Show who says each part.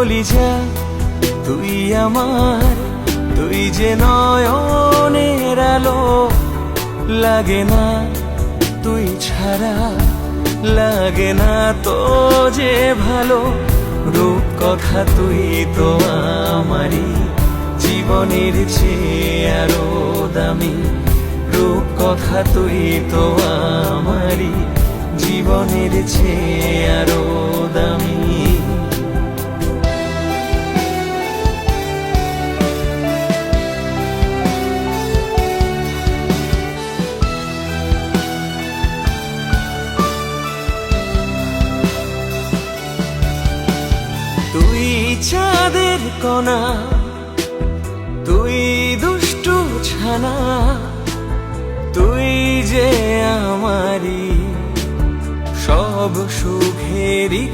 Speaker 1: কলিজা তুই আমার, তুই যে নয়নের আলো, লাগে না তুই ছাড়া, লাগে না তো যে ভালো। রূপ কথা তুই তো আমারই, জীবনের চেয়ে আরো দামি। রূপ কথা তুই তো আমারই, জীবনের চেয়ে আরো দামি। তুই চাঁদের কণা, তুই দুষ্টু ছানা, তুই যে আমারই সব সুখেরই